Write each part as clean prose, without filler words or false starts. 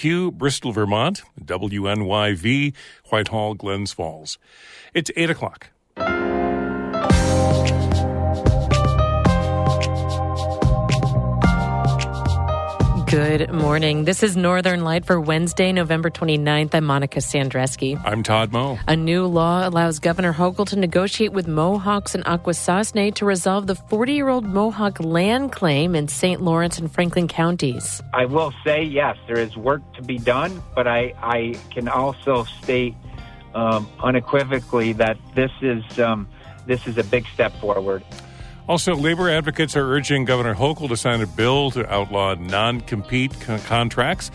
Q, Bristol, Vermont, WNYV, Whitehall, Glens Falls. It's 8 o'clock. Good morning. This is Northern Light for Wednesday, November 29th. I'm Monica Sandreski. I'm Todd Moe. A new law allows Governor Hochul to negotiate with Mohawks in Akwesasne to resolve the 40-year-old Mohawk land claim in St. Lawrence and Franklin counties. I will say, yes, there is work to be done, but I can also state unequivocally that this is a big step forward. Also, labor advocates are urging Governor Hochul to sign a bill to outlaw non-compete contracts.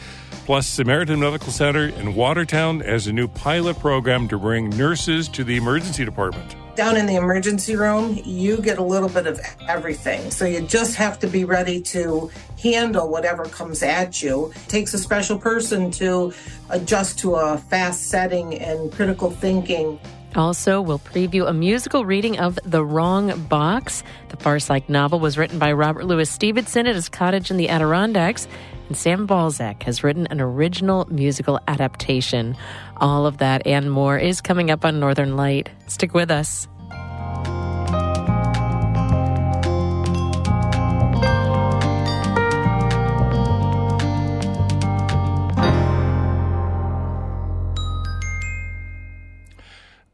Plus, Samaritan Medical Center in Watertown has a new pilot program to bring nurses to the emergency department. Down in the emergency room, you get a little bit of everything. So you just have to be ready to handle whatever comes at you. It takes a special person to adjust to a fast setting and critical thinking. Also, we'll preview a musical reading of The Wrong Box. The farce-like novel was written by Robert Louis Stevenson at his cottage in the Adirondacks, and Sam Balzac has written an original musical adaptation. All of that and more is coming up on Northern Light. Stick with us.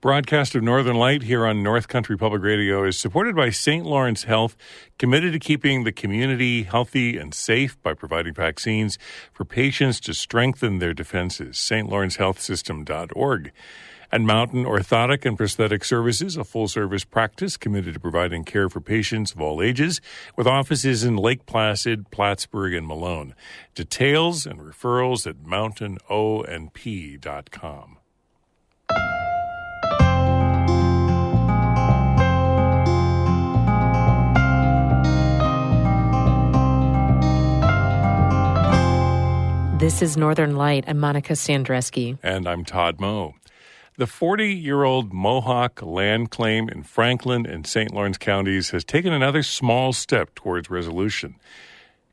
Broadcast of Northern Light here on North Country Public Radio is supported by St. Lawrence Health, committed to keeping the community healthy and safe by providing vaccines for patients to strengthen their defenses. stlawrencehealthsystem.org. And Mountain Orthotic and Prosthetic Services, a full-service practice committed to providing care for patients of all ages, with offices in Lake Placid, Plattsburgh, and Malone. Details and referrals at mountainonp.com. This is Northern Light. I'm Monica Sandreski. And I'm Todd Moe. The 40-year-old Mohawk land claim in Franklin and St. Lawrence counties has taken another small step towards resolution.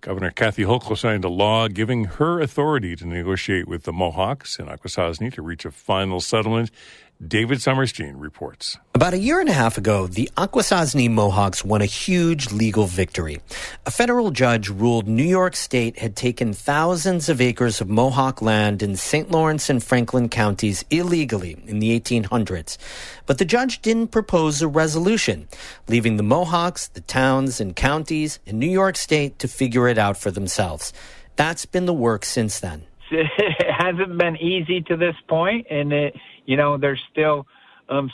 Governor Kathy Hochul signed a law giving her authority to negotiate with the Mohawks in Akwesasne to reach a final settlement. David Summerstein reports. About a year and a half ago, the Akwesasne Mohawks won a huge legal victory. A federal judge ruled New York State had taken thousands of acres of Mohawk land in St. Lawrence and Franklin counties illegally in the 1800s. But the judge didn't propose a resolution, leaving the Mohawks, the towns and counties, and New York State to figure it out for themselves. That's been the work since then. It hasn't been easy to this point, and there's still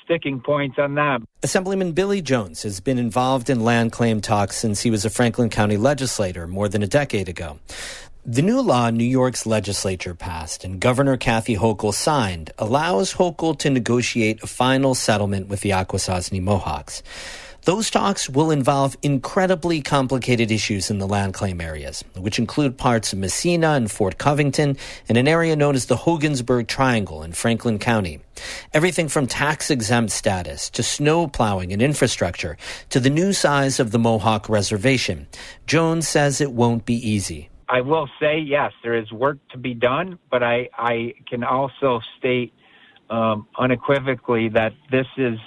sticking points on that. Assemblyman Billy Jones has been involved in land claim talks since he was a Franklin County legislator more than a decade ago. The new law New York's legislature passed and Governor Kathy Hochul signed allows Hochul to negotiate a final settlement with the Akwesasne Mohawks. Those talks will involve incredibly complicated issues in the land claim areas, which include parts of Messina and Fort Covington and an area known as the Hogansburg Triangle in Franklin County. Everything from tax-exempt status to snow plowing and infrastructure to the new size of the Mohawk Reservation. Jones says it won't be easy. I will say, yes, there is work to be done, but I can also state unequivocally that this is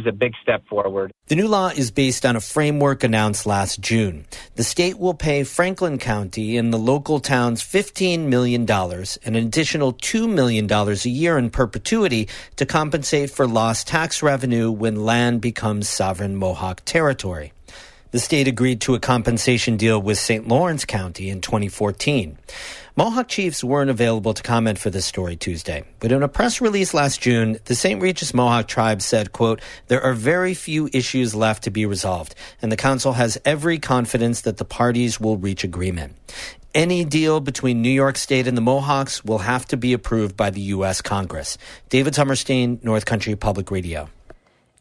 a big step forward. The new law is based on a framework announced last June. The state will pay Franklin County and the local towns $15 million and an additional $2 million a year in perpetuity to compensate for lost tax revenue when land becomes sovereign Mohawk territory. The state agreed to a compensation deal with St. Lawrence County in 2014. Mohawk chiefs weren't available to comment for this story Tuesday, but in a press release last June, the St. Regis Mohawk tribe said, quote, "There are very few issues left to be resolved, and the council has every confidence that the parties will reach agreement. Any deal between New York State and the Mohawks will have to be approved by the U.S. Congress." David Summerstein, North Country Public Radio.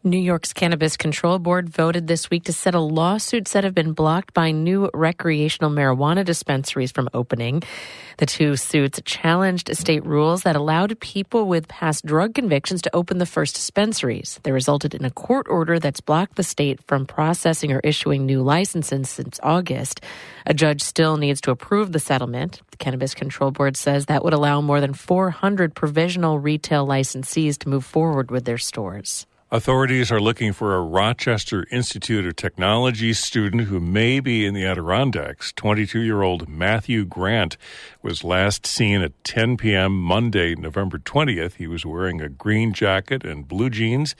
New York's Cannabis Control Board voted this week to settle lawsuits that have been blocked by new recreational marijuana dispensaries from opening. The two suits challenged state rules that allowed people with past drug convictions to open the first dispensaries. They resulted in a court order that's blocked the state from processing or issuing new licenses since August. A judge still needs to approve the settlement. The Cannabis Control Board says that would allow more than 400 provisional retail licensees to move forward with their stores. Authorities are looking for a Rochester Institute of Technology student who may be in the Adirondacks. 22-year-old Matthew Grant was last seen at 10 p.m. Monday, November 20th. He was wearing a green jacket and blue jeans.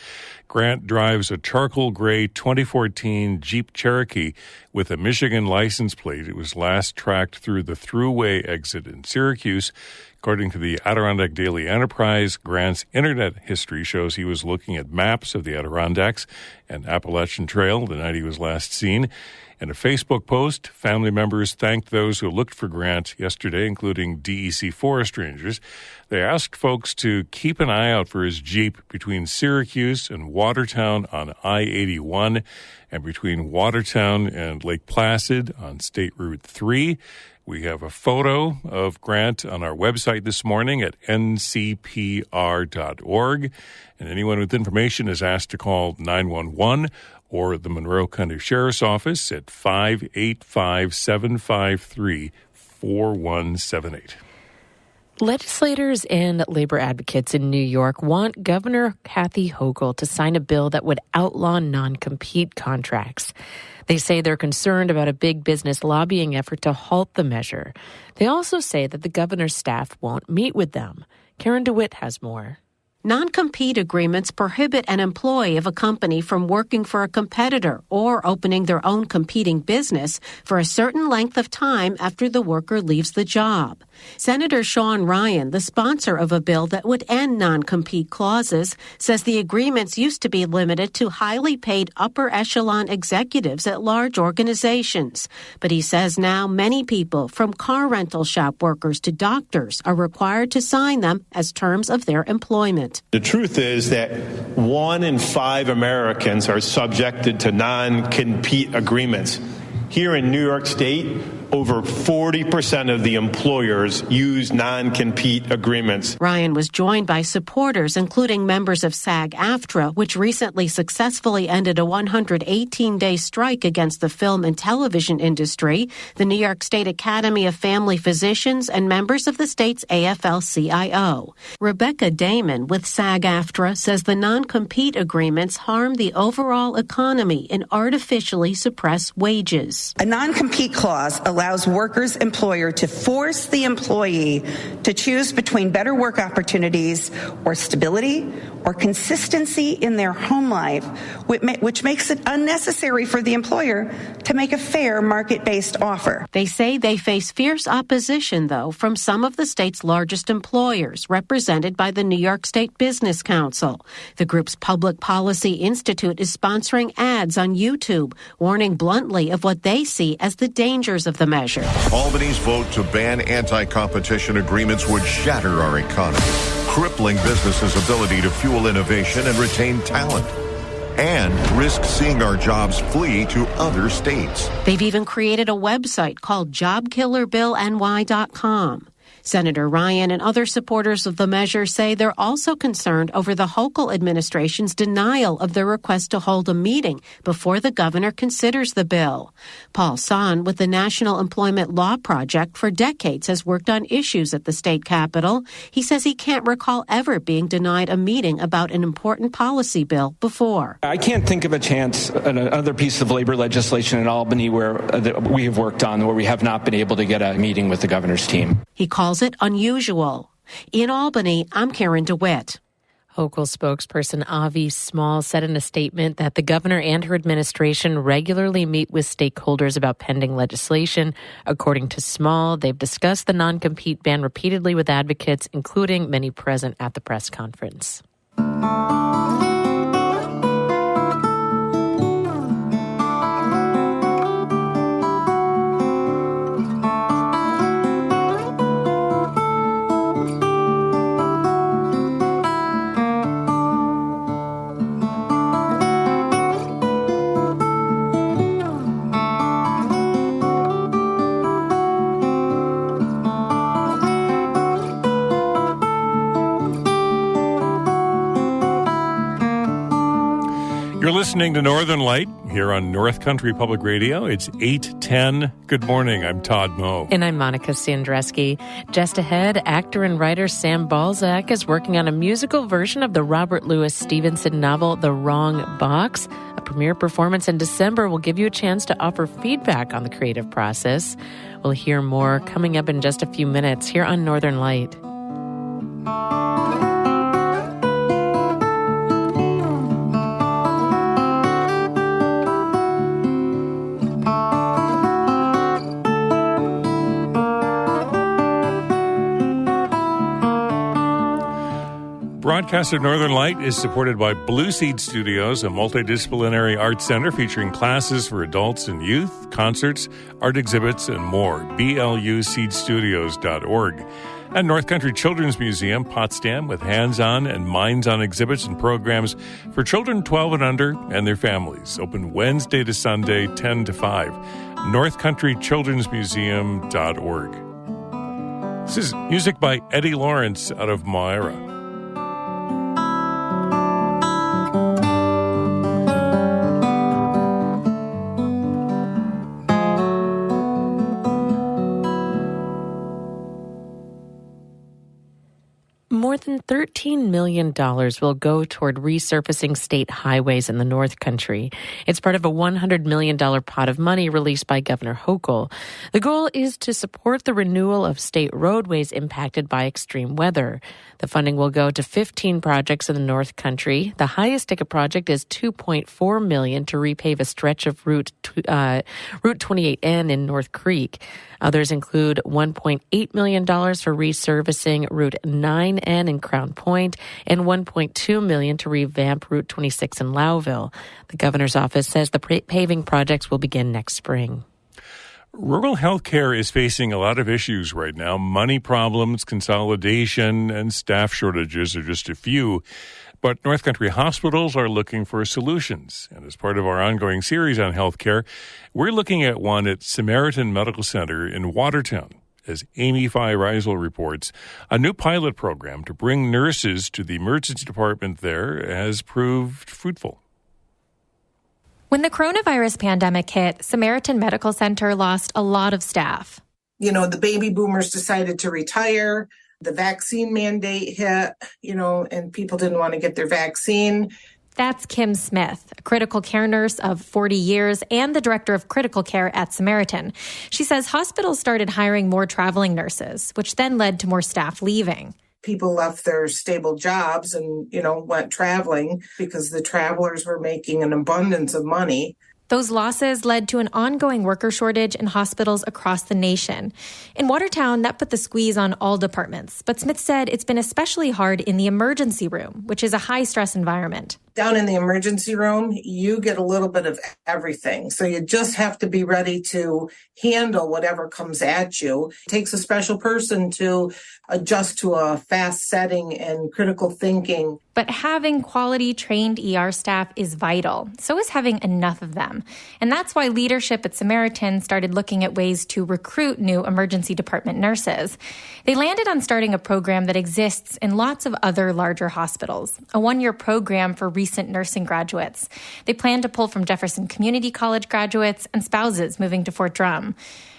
Grant drives a charcoal gray 2014 Jeep Cherokee with a Michigan license plate. It was last tracked through the Thruway exit in Syracuse. According to the Adirondack Daily Enterprise, Grant's internet history shows he was looking at maps of the Adirondacks and Appalachian Trail the night he was last seen. In a Facebook post, family members thanked those who looked for Grant yesterday, including DEC forest rangers. They asked folks to keep an eye out for his Jeep between Syracuse and Watertown on I-81 and between Watertown and Lake Placid on State Route 3. We have a photo of Grant on our website this morning at ncpr.org. And anyone with information is asked to call 911 or the Monroe County Sheriff's Office at 585-753-4178. Legislators and labor advocates in New York want Governor Kathy Hochul to sign a bill that would outlaw non-compete contracts. They say they're concerned about a big business lobbying effort to halt the measure. They also say that the governor's staff won't meet with them. Karen DeWitt has more. Non-compete agreements prohibit an employee of a company from working for a competitor or opening their own competing business for a certain length of time after the worker leaves the job. Senator Sean Ryan, the sponsor of a bill that would end non-compete clauses, says the agreements used to be limited to highly paid upper echelon executives at large organizations. But he says now many people, from car rental shop workers to doctors, are required to sign them as terms of their employment. The truth is that 1 in 5 Americans are subjected to non-compete agreements. Here in New York State, over 40% of the employers use non-compete agreements. Ryan was joined by supporters, including members of SAG-AFTRA, which recently successfully ended a 118-day strike against the film and television industry, the New York State Academy of Family Physicians, and members of the state's AFL-CIO. Rebecca Damon with SAG-AFTRA says the non-compete agreements harm the overall economy and artificially suppress wages. A non-compete clause allows workers' employer to force the employee to choose between better work opportunities or stability or consistency in their home life, which makes it unnecessary for the employer to make a fair market-based offer. They say they face fierce opposition, though, from some of the state's largest employers, represented by the New York State Business Council. The group's Public Policy Institute is sponsoring ads on YouTube, warning bluntly of what they see as the dangers of the measure. Albany's vote to ban anti-competition agreements would shatter our economy, crippling businesses' ability to fuel innovation and retain talent, and risk seeing our jobs flee to other states. They've even created a website called JobKillerBillNY.com. Senator Ryan and other supporters of the measure say they're also concerned over the Hochul administration's denial of their request to hold a meeting before the governor considers the bill. Paul Son with the National Employment Law Project for decades has worked on issues at the state capitol. He says he can't recall ever being denied a meeting about an important policy bill before. I can't think of a chance, another piece of labor legislation in Albany where we have worked on where we have not been able to get a meeting with the governor's team. He calls it unusual. In Albany, I'm Karen DeWitt. Hochul spokesperson Avi Small said in a statement that the governor and her administration regularly meet with stakeholders about pending legislation. According to Small, they've discussed the non-compete ban repeatedly with advocates, including many present at the press conference. You're listening to Northern Light here on North Country Public Radio. It's 8:10. Good morning. I'm Todd Moe. And I'm Monica Sandreski. Just ahead, actor and writer Sam Balzac is working on a musical version of the Robert Louis Stevenson novel, The Wrong Box. A premiere performance in December will give you a chance to offer feedback on the creative process. We'll hear more coming up in just a few minutes here on Northern Light. Broadcast of Northern Light is supported by Blue Seed Studios, a multidisciplinary art center featuring classes for adults and youth, concerts, art exhibits, and more. BLUseedstudios.org. And North Country Children's Museum, Potsdam, with hands-on and minds-on exhibits and programs for children 12 and under and their families. Open Wednesday to Sunday, 10 to 5. NorthCountryChildren'sMuseum.org. This is music by Eddie Lawrence out of Moira. More than $13 million will go toward resurfacing state highways in the North Country. It's part of a $100 million pot of money released by Governor Hochul. The goal is to support the renewal of state roadways impacted by extreme weather. The funding will go to 15 projects in the North Country. The highest ticket project is $2.4 million to repave a stretch of Route 28N in North Creek. Others include $1.8 million for resurfacing Route 9N in Crown Point and $1.2 million to revamp Route 26 in Lowville. The governor's office says the paving projects will begin next spring. Rural health care is facing a lot of issues right now. Money problems, consolidation, and staff shortages are just a few. But North Country hospitals are looking for solutions. And as part of our ongoing series on healthcare, we're looking at one at Samaritan Medical Center in Watertown. As Amy Fye-Reisel reports, a new pilot program to bring nurses to the emergency department there has proved fruitful. When the coronavirus pandemic hit, Samaritan Medical Center lost a lot of staff. You know, the baby boomers decided to retire. The vaccine mandate hit, and people didn't want to get their vaccine. That's Kim Smith, a critical care nurse of 40 years and the director of critical care at Samaritan. She says hospitals started hiring more traveling nurses, which then led to more staff leaving. People left their stable jobs and, went traveling because the travelers were making an abundance of money. Those losses led to an ongoing worker shortage in hospitals across the nation. In Watertown, that put the squeeze on all departments. But Smith said it's been especially hard in the emergency room, which is a high-stress environment. Down in the emergency room, you get a little bit of everything. So you just have to be ready to handle whatever comes at you. It takes a special person to adjust to a fast setting and critical thinking. But having quality trained ER staff is vital. So is having enough of them. And that's why leadership at Samaritan started looking at ways to recruit new emergency department nurses. They landed on starting a program that exists in lots of other larger hospitals, a one-year program for recent nursing graduates. They plan to pull from Jefferson Community College graduates and spouses moving to Fort Drum.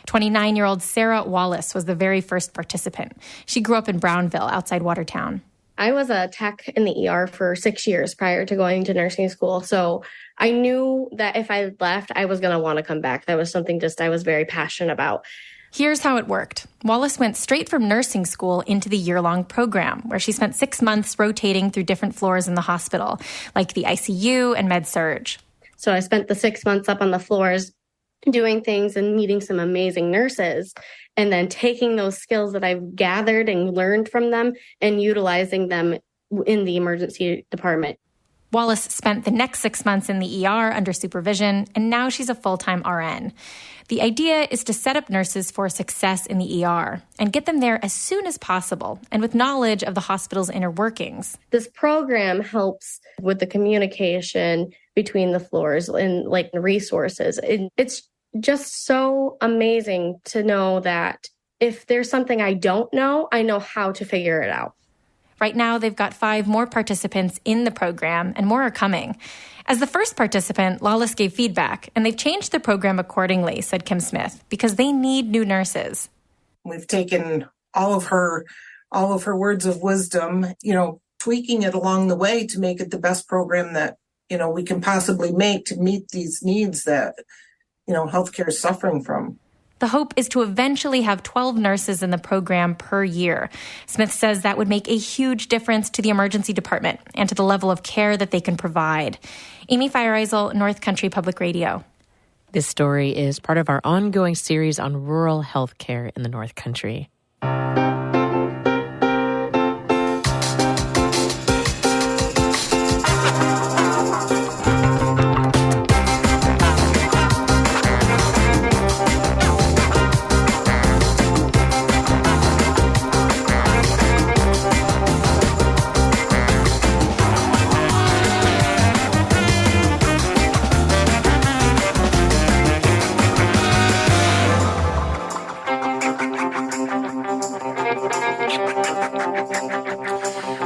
29-year-old Sarah Wallace was the very first participant. She grew up in Brownville outside Watertown. I was a tech in the ER for 6 years prior to going to nursing school. So I knew that if I left, I was going to want to come back. That was something I was very passionate about. Here's how it worked. Wallace went straight from nursing school into the year-long program, where she spent 6 months rotating through different floors in the hospital, like the ICU and med-surg. So I spent the 6 months up on the floors doing things and meeting some amazing nurses, and then taking those skills that I've gathered and learned from them and utilizing them in the emergency department. Wallace spent the next 6 months in the ER under supervision, and now she's a full-time RN. The idea is to set up nurses for success in the ER and get them there as soon as possible and with knowledge of the hospital's inner workings. This program helps with the communication between the floors and resources. It's just so amazing to know that if there's something I don't know, I know how to figure it out. Right now, they've got 5 more participants in the program, and more are coming. As the first participant, Lawless gave feedback, and they've changed the program accordingly, said Kim Smith, because they need new nurses. We've taken all of her words of wisdom, tweaking it along the way to make it the best program that, we can possibly make to meet these needs that, healthcare is suffering from. The hope is to eventually have 12 nurses in the program per year. Smith says that would make a huge difference to the emergency department and to the level of care that they can provide. Amy Feiereisel, North Country Public Radio. This story is part of our ongoing series on rural health care in the North Country.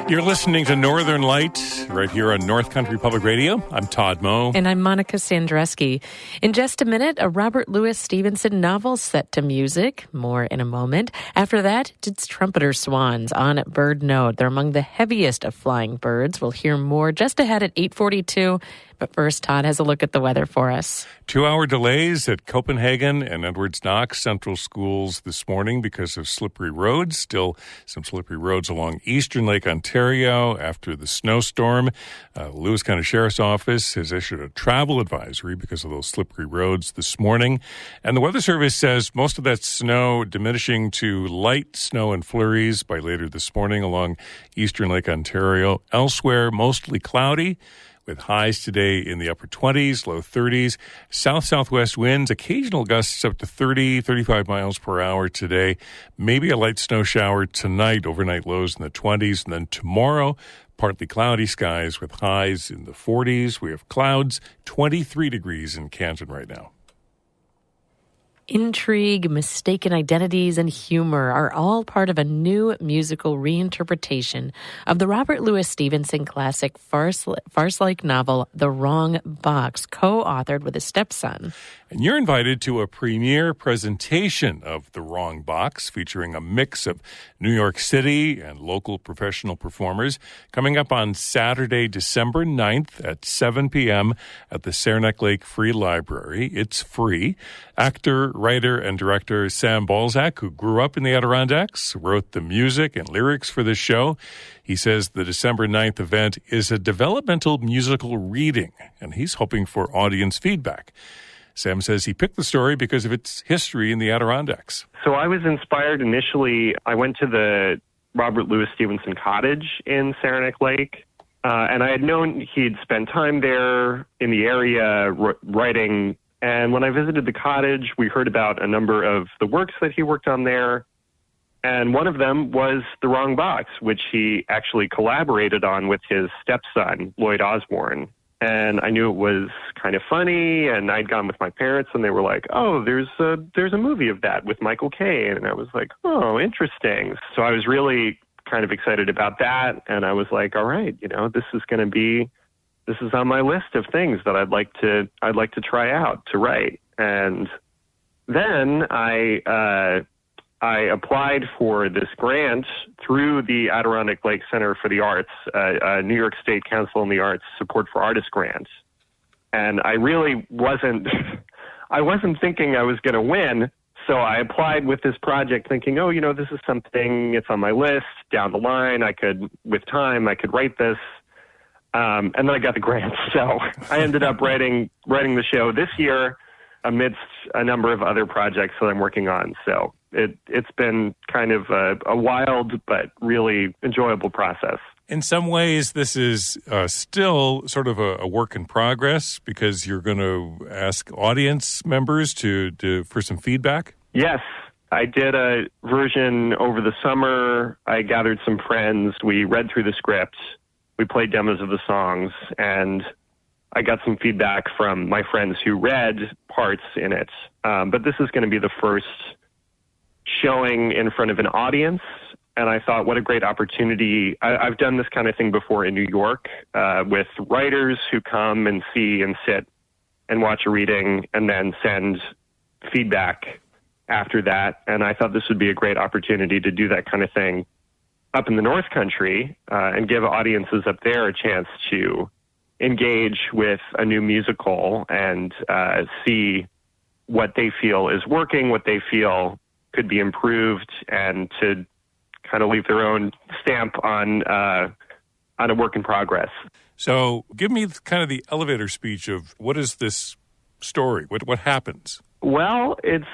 You're listening to Northern Light right here on North Country Public Radio. I'm Todd Moe. And I'm Monica Sandreski. In just a minute, a Robert Louis Stevenson novel set to music. More in a moment. After that, it's trumpeter swans on Bird Note. They're among the heaviest of flying birds. We'll hear more just ahead at 8:42. But first, Todd has a look at the weather for us. 2-hour delays at Copenhagen and Edwards Knox Central Schools this morning because of slippery roads. Still some slippery roads along Eastern Lake Ontario after the snowstorm. Lewis County Sheriff's Office has issued a travel advisory because of those slippery roads this morning. And the Weather Service says most of that snow diminishing to light snow and flurries by later this morning along Eastern Lake Ontario. Elsewhere, mostly cloudy, with highs today in the upper 20s, low 30s. South-southwest winds, occasional gusts up to 30, 35 miles per hour today. Maybe a light snow shower tonight, overnight lows in the 20s. And then tomorrow, partly cloudy skies with highs in the 40s. We have clouds, 23 degrees in Canton right now. Intrigue, mistaken identities, and humor are all part of a new musical reinterpretation of the Robert Louis Stevenson classic farce-like novel, The Wrong Box, co-authored with his stepson. And you're invited to a premiere presentation of The Wrong Box, featuring a mix of New York City and local professional performers, coming up on Saturday, December 9th at 7 p.m. at the Saranac Lake Free Library. It's free. Actor, writer, and director Sam Balzac, who grew up in the Adirondacks, wrote the music and lyrics for the show. He says the December 9th event is a developmental musical reading, and he's hoping for audience feedback. Sam says he picked the story because of its history in the Adirondacks. So I was inspired initially. I went to the Robert Louis Stevenson cottage in Saranac Lake, and I had known he'd spent time there in the area writing. And when I visited the cottage, we heard about a number of the works that he worked on there. And one of them was The Wrong Box, which he actually collaborated on with his stepson, Lloyd Osborne. And I knew it was kind of funny, and I'd gone with my parents, and they were like, oh, there's a movie of that with Michael Caine. And I was like, oh, interesting. So I was really kind of excited about that, and I was like, all right, this is on my list of things that I'd like to try out to write. And then I applied for this grant through the Adirondack Lake Center for the Arts, New York State Council on the Arts Support for Artists grant. And I really wasn't thinking I was going to win. So I applied with this project thinking, this is something, it's on my list down the line. With time, I could write this. And then I got the grant. So I ended up writing the show this year amidst a number of other projects that I'm working on. So it's been kind of a wild but really enjoyable process. In some ways, this is still sort of a work in progress because you're going to ask audience members for some feedback. Yes. I did a version over the summer. I gathered some friends. We read through the script. We played demos of the songs, and I got some feedback from my friends who read parts in it. But this is going to be the first showing in front of an audience, And I thought, what a great opportunity. I've done this kind of thing before in New York with writers who come and see and sit and watch a reading and then send feedback after that. And I thought this would be a great opportunity to do that kind of thing up in the North Country and give audiences up there a chance to engage with a new musical and see what they feel is working, what they feel could be improved, and to kind of leave their own stamp on a work in progress. So give me kind of the elevator speech of what is this story? What happens? Well, it's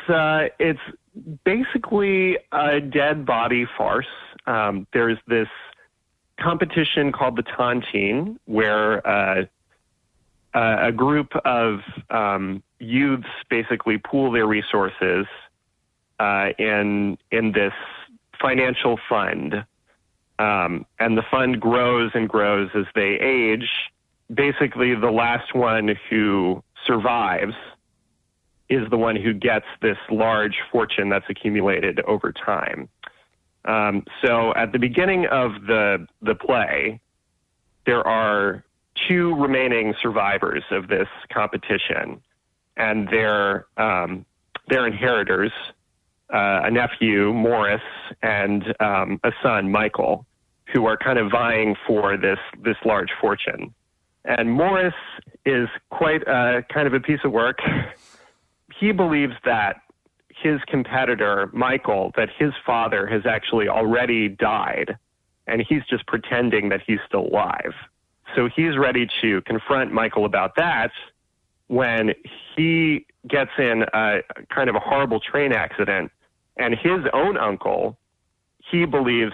basically a dead body farce. There's this competition called the Tontine, where a group of youths basically pool their resources in this financial fund. And the fund grows and grows as they age. Basically, the last one who survives is the one who gets this large fortune that's accumulated over time. So at the beginning of the play, there are two remaining survivors of this competition, and their inheritors, a nephew, Morris, and a son, Michael, who are kind of vying for this large fortune. And Morris is quite kind of a piece of work. He believes that his competitor, Michael, that his father has actually already died, and he's just pretending that he's still alive. So he's ready to confront Michael about that when he gets in a kind of a horrible train accident, and his own uncle, he believes,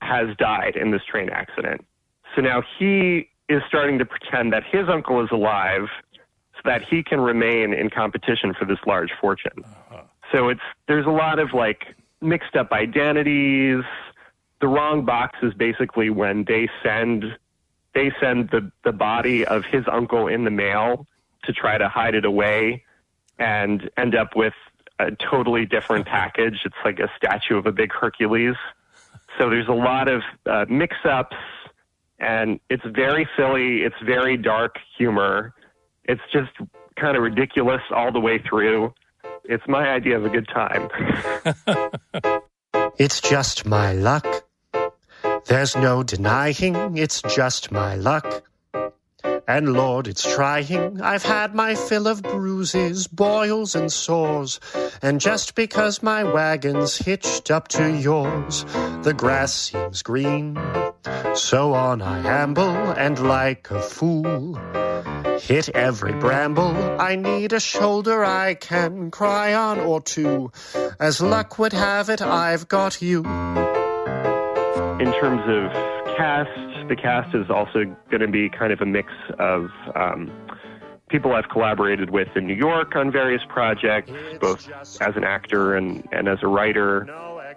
has died in this train accident. So now he is starting to pretend that his uncle is alive so that he can remain in competition for this large fortune. So there's a lot of like mixed up identities. The wrong box is basically when they send the body of his uncle in the mail to try to hide it away and end up with a totally different package. It's like a statue of a big Hercules. So there's a lot of mix-ups, and it's very silly. It's very dark humor. It's just kind of ridiculous all the way through. It's my idea of a good time. It's just my luck. There's no denying it's just my luck. And Lord, it's trying. I've had my fill of bruises, boils and sores. And just because my wagon's hitched up to yours, the grass seems green. So on I amble, and like a fool, hit every bramble. I need a shoulder I can cry on or two. As luck would have it, I've got you. In terms of cast, the cast is also going to be kind of a mix of people I've collaborated with in New York on various projects, both as an actor and as a writer,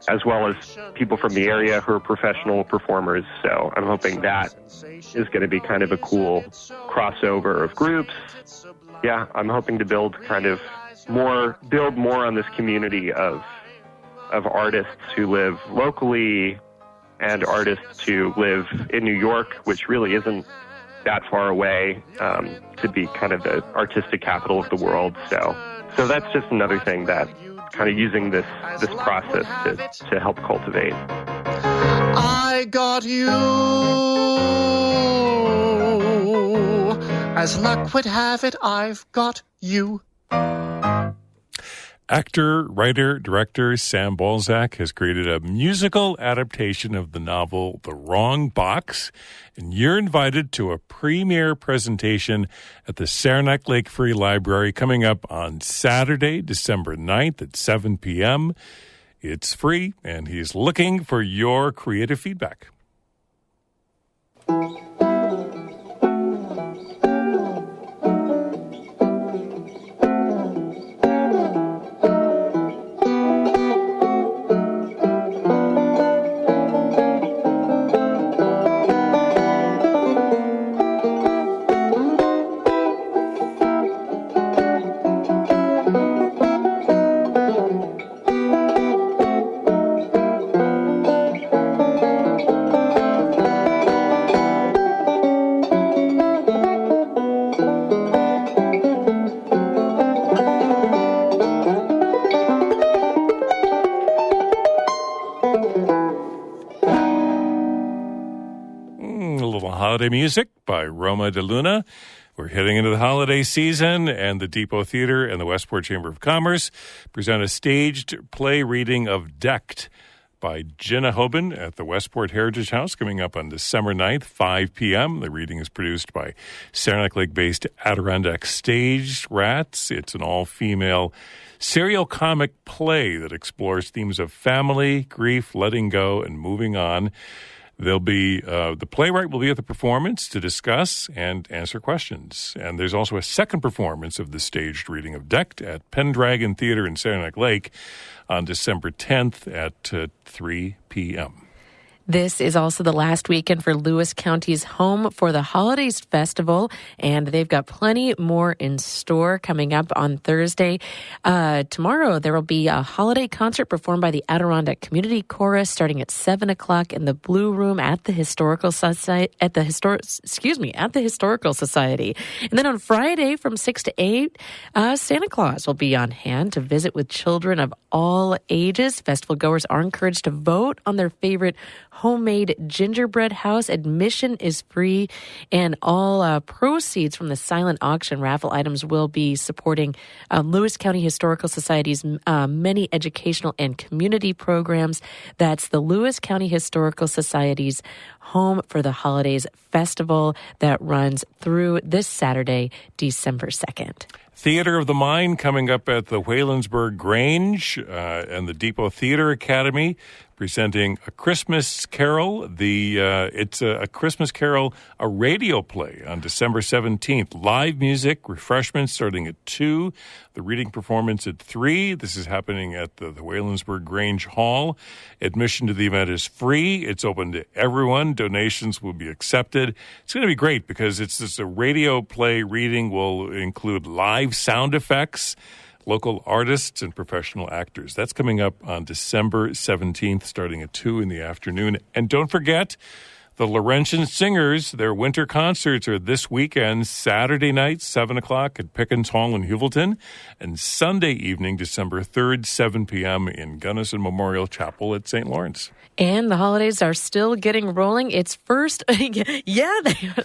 as well as people from the area who are professional performers. So I'm hoping that is going to be kind of a cool crossover of groups. Yeah, I'm hoping to build more on this community of artists who live locally and artists who live in New York, which really isn't that far away, to be kind of the artistic capital of the world. So that's just another thing that kind of using this process to help cultivate. I got you. As luck would have it, I've got you. Actor, writer, director Sam Balzac has created a musical adaptation of the novel The Wrong Box, and you're invited to a premiere presentation at the Saranac Lake Free Library coming up on Saturday, December 9th at 7 p.m. It's free, and he's looking for your creative feedback. Holiday Music by Roma de Luna. We're heading into the holiday season, and the Depot Theater and the Westport Chamber of Commerce present a staged play reading of Decked by Jenna Hoban at the Westport Heritage House coming up on December 9th, 5 p.m. The reading is produced by Saranac Lake-based Adirondack Stage Rats. It's an all-female serial comic play that explores themes of family, grief, letting go, and moving on. There'll be the playwright will be at the performance to discuss and answer questions. And there's also a second performance of the staged reading of Decked at Pendragon Theater in Saranac Lake on December 10th at 3 p.m. This is also the last weekend for Lewis County's Home for the Holidays Festival, and they've got plenty more in store coming up on Thursday. Tomorrow, there will be a holiday concert performed by the Adirondack Community Chorus starting at 7 o'clock in the Blue Room at the Historical Society. At the Historical Society. And then on Friday from 6 to 8, Santa Claus will be on hand to visit with children of all ages. Festival goers are encouraged to vote on their favorite homemade gingerbread house. Admission is free, and all proceeds from the silent auction raffle items will be supporting Lewis County Historical Society's many educational and community programs. That's the Lewis County Historical Society's Home for the Holidays Festival that runs through this Saturday, December 2nd. Theater of the Mind coming up at the Waylandsburg Grange and the Depot Theater Academy, presenting A Christmas Carol. It's a Christmas Carol, a radio play on December 17th. Live music, refreshments starting at 2. The reading performance at 3. This is happening at the Waylandsburg Grange Hall. Admission to the event is free. It's open to everyone. Donations will be accepted. It's going to be great because it's just a radio play reading will include live sound effects, local artists, and professional actors. That's coming up on December 17th, starting at 2 in the afternoon. And don't forget, the Laurentian Singers, their winter concerts are this weekend, Saturday night, 7 o'clock at Pickens Hall in Huvilton, and Sunday evening, December 3rd, 7 p.m. in Gunnison Memorial Chapel at St. Lawrence. And the holidays are still getting rolling. It's first, yeah,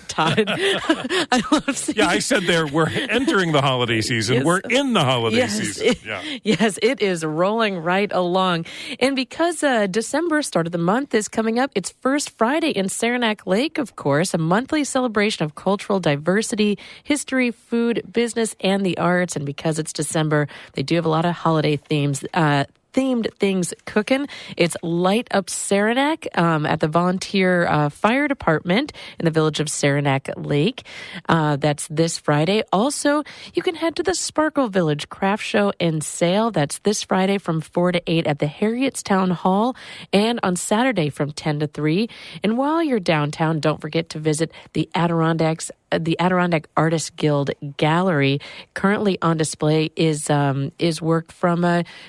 Todd. I love seeing. Yeah, I said we're entering the holiday season. Yes. We're in the holiday season. Yes, it is rolling right along. And because December, start of the month, is coming up, it's First Friday in Saranac Lake, of course, a monthly celebration of cultural diversity, history, food, business, and the arts. And because it's December, they do have a lot of holiday themed things cooking. It's Light Up Saranac at the Volunteer Fire Department in the village of Saranac Lake. That's this Friday. Also, you can head to the Sparkle Village Craft Show and Sale. That's this Friday from 4 to 8 at the Harriet's Town Hall, and on Saturday from 10 to 3. And while you're downtown, don't forget to visit the Adirondack Artists Guild Gallery. Currently on display is work from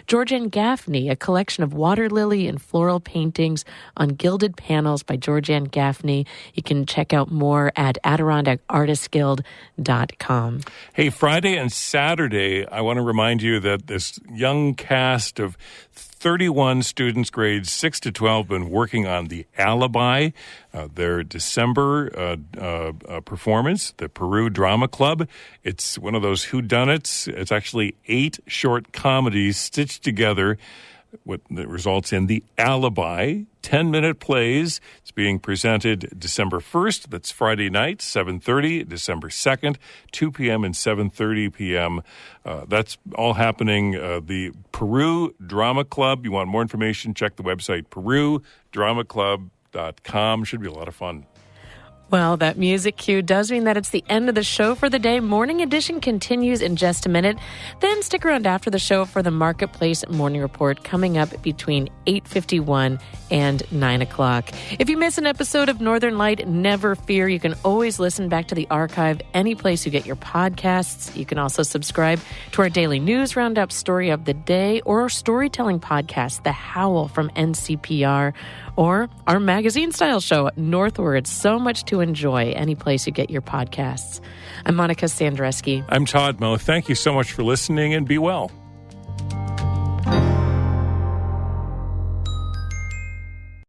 Georgianne Gaffney, a collection of water lily and floral paintings on gilded panels by Georgianne Gaffney. You can check out more at AdirondackArtistGuild.com. Hey, Friday and Saturday, I want to remind you that this young cast of 31 students, grades 6 to 12, been working on The Alibi, their December performance, the Peru Drama Club. It's one of those whodunits. It's actually 8 short comedies stitched together, what results in The Alibi, 10-minute plays. It's being presented December 1st. That's Friday night, 7:30. December 2nd, 2 p.m. and 7:30 p.m. That's all happening. The Peru Drama Club. You want more information, check the website, perudramaclub.com. Should be a lot of fun. Well, that music cue does mean that it's the end of the show for the day. Morning Edition continues in just a minute. Then stick around after the show for the Marketplace Morning Report coming up between 8:51 and 9 o'clock. If you miss an episode of Northern Light, never fear. You can always listen back to the archive any place you get your podcasts. You can also subscribe to our daily news roundup, Story of the Day, or our storytelling podcast, The Howl from NCPR, or our magazine-style show, Northward. So much to enjoy any place you get your podcasts. I'm Monica Sandreski. I'm Todd Moe. Thank you so much for listening, and be well.